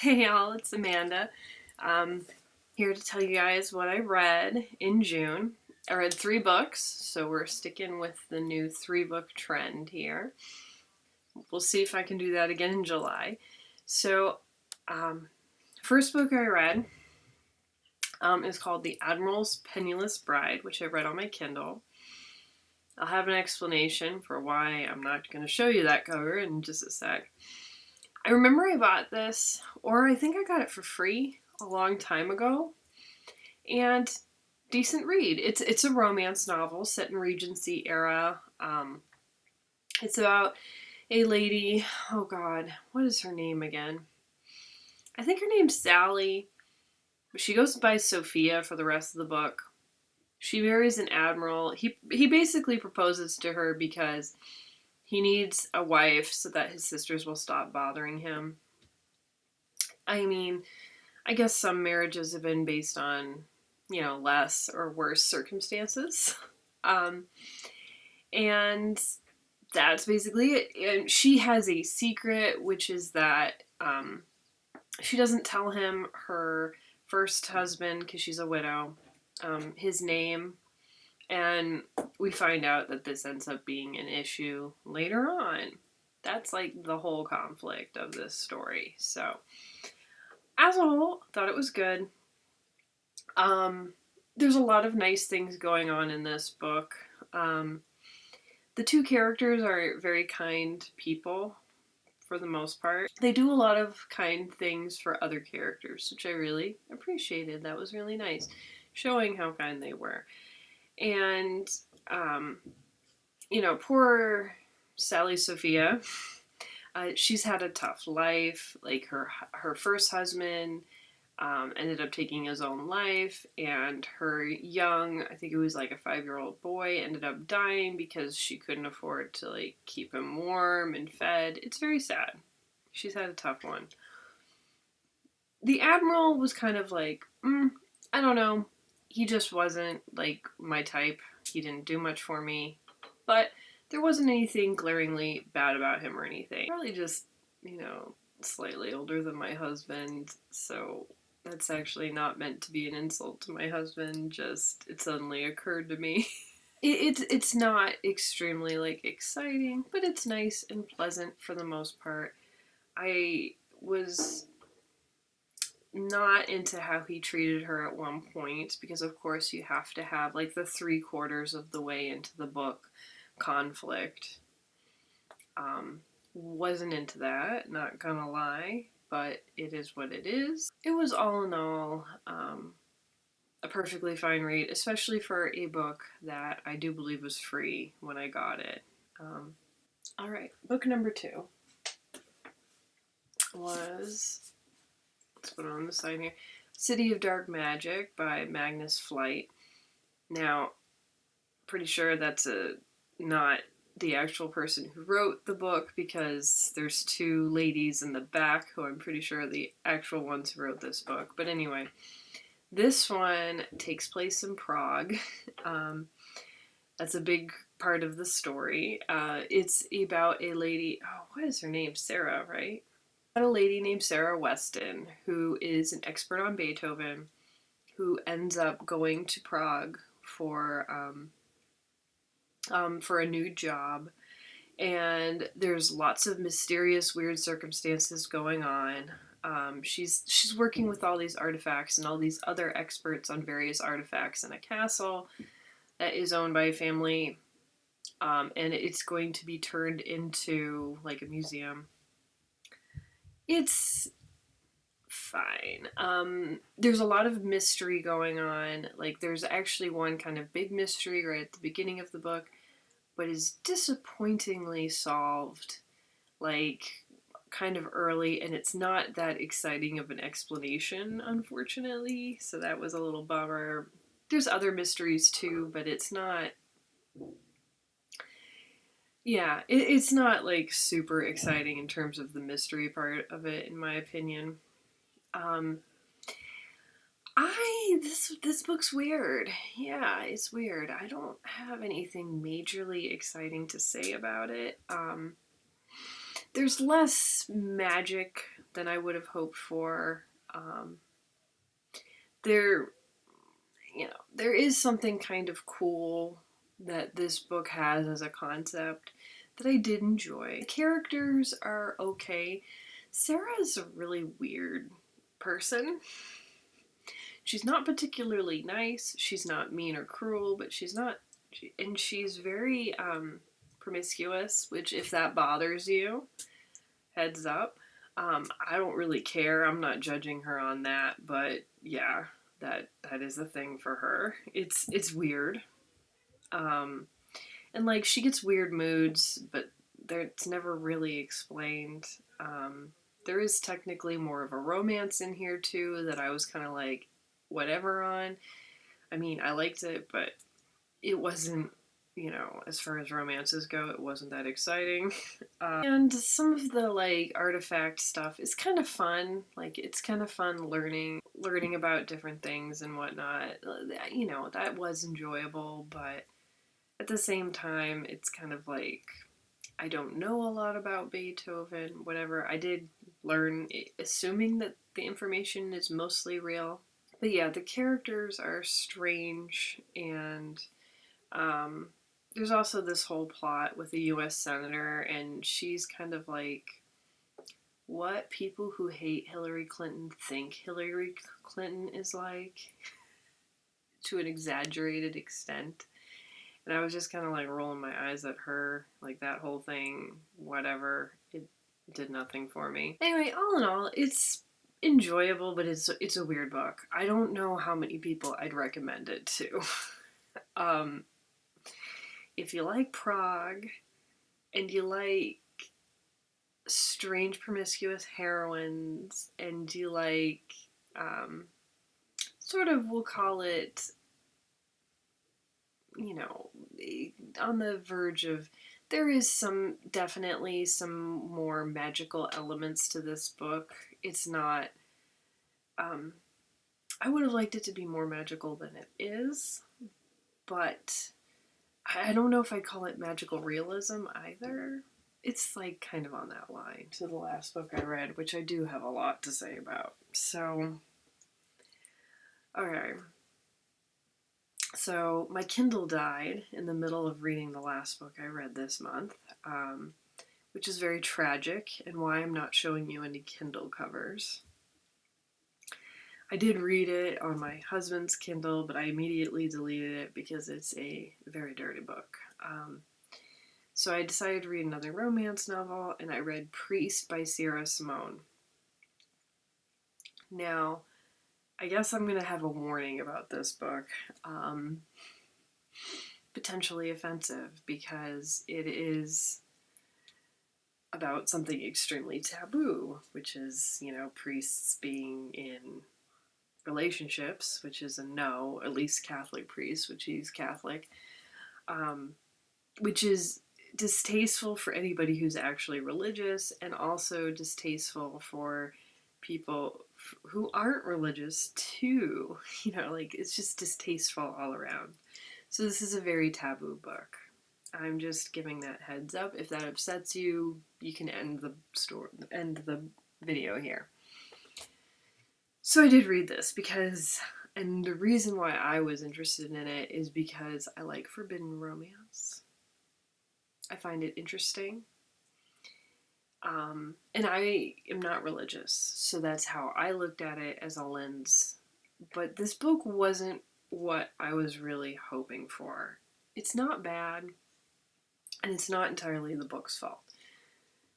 Hey y'all, it's Amanda. Here to tell you guys what I read in June. I read 3 books, so we're sticking with the new 3-book trend here. We'll see if I can do that again in July. So, first book I read is called The Admiral's Penniless Bride, which I read on my Kindle. I'll have an explanation for why I'm not going to show you that cover in just a sec. I remember I bought this, or I think I got it for free a long time ago, and decent read. It's a romance novel set in Regency era. It's about a lady, oh god, what is her name again? I think her name's Sally, but she goes by Sophia for the rest of the book. She marries an admiral. He basically proposes to her because he needs a wife so that his sisters will stop bothering him. I mean, I guess some marriages have been based on, less or worse circumstances. And that's basically it. And she has a secret, which is that she doesn't tell him her first husband, because she's a widow, his name. And we find out that this ends up being an issue later on. That's like the whole conflict of this story. So, as a whole, thought it was good. There's a lot of nice things going on in this book. The 2 characters are very kind people, for the most part. They do a lot of kind things for other characters, which I really appreciated. That was really nice, showing how kind they were. And, poor Sally Sophia, she's had a tough life. Like, her first husband ended up taking his own life, and her young, I think it was like a 5-year-old boy, ended up dying because she couldn't afford to like keep him warm and fed. It's very sad. She's had a tough one. The Admiral was kind of like, I don't know. He just wasn't like my type. He didn't do much for me, but there wasn't anything glaringly bad about him or anything. Probably just, slightly older than my husband, so that's actually not meant to be an insult to my husband, just it suddenly occurred to me. It's not extremely like exciting, but it's nice and pleasant for the most part. I was not into how he treated her at one point, because of course you have to have like the 3/4 of the way into the book conflict. Wasn't into that, not gonna lie, but it is what it is. It was all in all a perfectly fine read, especially for a book that I do believe was free when I got it. Alright, book number 2 was, let's put it on the side here, City of Dark Magic by Magnus Flyte. Now, pretty sure that's not the actual person who wrote the book, because there's 2 ladies in the back who I'm pretty sure are the actual ones who wrote this book. But anyway, this one takes place in Prague. That's a big part of the story. It's about a lady, what is her name? Sarah, right? About a lady named Sarah Weston, who is an expert on Beethoven, who ends up going to Prague for a new job, and there's lots of mysterious, weird circumstances going on. She's working with all these artifacts and all these other experts on various artifacts in a castle that is owned by a family, and it's going to be turned into like a museum. It's fine. There's a lot of mystery going on. Like, there's actually one kind of big mystery right at the beginning of the book, but is disappointingly solved, like, kind of early, and it's not that exciting of an explanation, unfortunately, so that was a little bummer. There's other mysteries too, but it's not, it's not like super exciting in terms of the mystery part of it, in my opinion. This book's weird. Yeah, it's weird. I don't have anything majorly exciting to say about it. There's less magic than I would have hoped for. There, there is something kind of cool that this book has as a concept that I did enjoy. The characters are okay. Sarah's a really weird person. She's not particularly nice. She's not mean or cruel, but she's very promiscuous, which if that bothers you, heads up. I don't really care. I'm not judging her on that, but yeah, that is a thing for her. It's weird. And like she gets weird moods, but it's never really explained. There is technically more of a romance in here too that I was kind of like whatever on. I mean, I liked it, but it wasn't, as far as romances go, it wasn't that exciting. And some of the like artifact stuff is kind of fun. Like it's kind of fun learning about different things and whatnot. That was enjoyable, but at the same time, it's kind of like I don't know a lot about Beethoven, whatever. I did learn, assuming that the information is mostly real. But yeah, the characters are strange, and there's also this whole plot with a U.S. senator, and she's kind of like what people who hate Hillary Clinton think Hillary Clinton is like, to an exaggerated extent. And I was just kind of like rolling my eyes at her, like that whole thing, whatever. It did nothing for me. Anyway, all in all, it's enjoyable, but it's a weird book. I don't know how many people I'd recommend it to. If you like Prague and you like strange promiscuous heroines and you like sort of, we'll call it, on the verge of, there is definitely some more magical elements to this book. It's not, I would have liked it to be more magical than it is, but I don't know if I'd call it magical realism either. It's like kind of on that line to the last book I read, which I do have a lot to say about. So, okay. So my Kindle died in the middle of reading the last book I read this month, which is very tragic and why I'm not showing you any Kindle covers. I did read it on my husband's Kindle, but I immediately deleted it because it's a very dirty book. So I decided to read another romance novel, and I read Priest by Simone. Now, I guess I'm going to have a warning about this book. Potentially offensive, because it is about something extremely taboo, which is, priests being in relationships, which is a no, at least Catholic priests, which he's Catholic, which is distasteful for anybody who's actually religious, and also distasteful for people who aren't religious too. It's just distasteful all around. So this is a very taboo book. I'm just giving that heads up. If that upsets you, you can end the video here. So I did read this and the reason why I was interested in it is because I like forbidden romance. I find it interesting. And I am not religious, so that's how I looked at it as a lens. But this book wasn't what I was really hoping for. It's not bad, and it's not entirely the book's fault.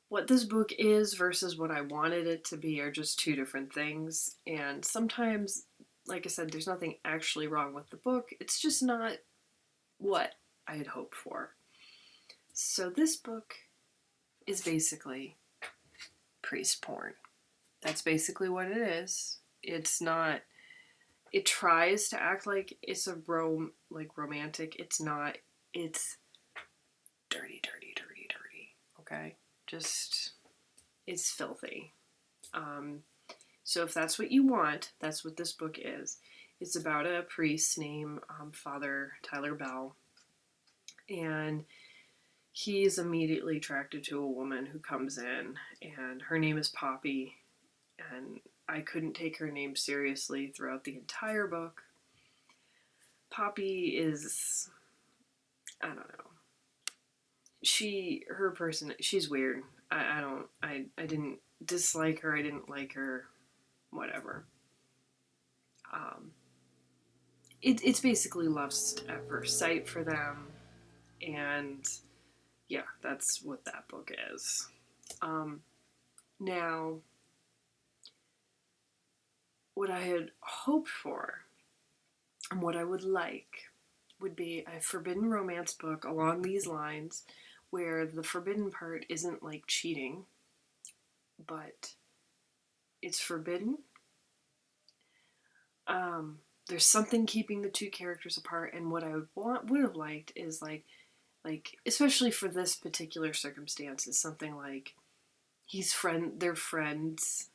What this book is versus what I wanted it to be are just two different things, and sometimes, like I said, there's nothing actually wrong with the book. It's just not what I had hoped for. So this book is basically priest porn. That's basically what it is. It's not, it tries to act like it's a romantic. It's not. It's dirty, dirty, dirty, dirty. Okay? Just, it's filthy. So if that's what you want, that's what this book is. It's about a priest named Father Tyler Bell, and he is immediately attracted to a woman who comes in, and her name is Poppy, and I couldn't take her name seriously throughout the entire book. Poppy is, I don't know. She's weird. I didn't dislike her. I didn't like her. Whatever. Um, it's basically lust at first sight for them, and yeah, that's what that book is. Now, what I had hoped for and what I would like would be a forbidden romance book along these lines where the forbidden part isn't like cheating, but it's forbidden. There's something keeping the two characters apart, and what I would have liked is like especially for this particular circumstance is something like they're friends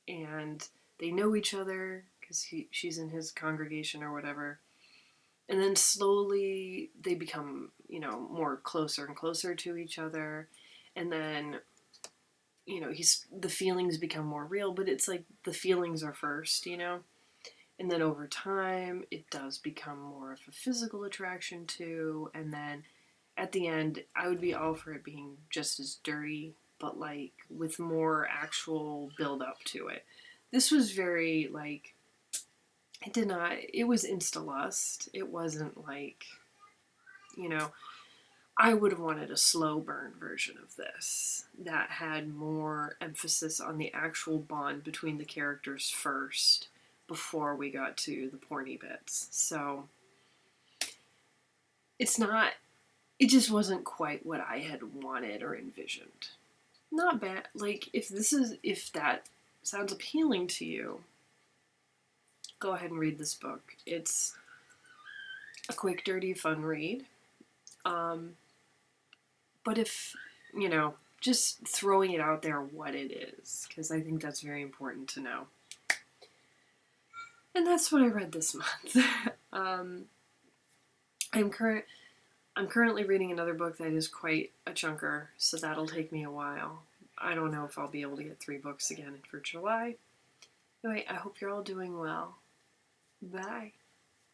and they know each other because she's in his congregation or whatever, and then slowly they become more closer and closer to each other, and then the feelings become more real, but it's like the feelings are first, and then over time it does become more of a physical attraction too, and then at the end I would be all for it being just as dirty, but like with more actual build up to it. This was very like, it was insta-lust. It wasn't like, I would have wanted a slow burn version of this that had more emphasis on the actual bond between the characters first before we got to the porny bits. So it just wasn't quite what I had wanted or envisioned. Not bad. Like, if that sounds appealing to you, go ahead and read this book. It's a quick, dirty, fun read. But if, just throwing it out there what it is, because I think that's very important to know. And that's what I read this month. I'm currently reading another book that is quite a chunker, so that'll take me a while. I don't know if I'll be able to get 3 books again for July. Anyway, I hope you're all doing well. Bye.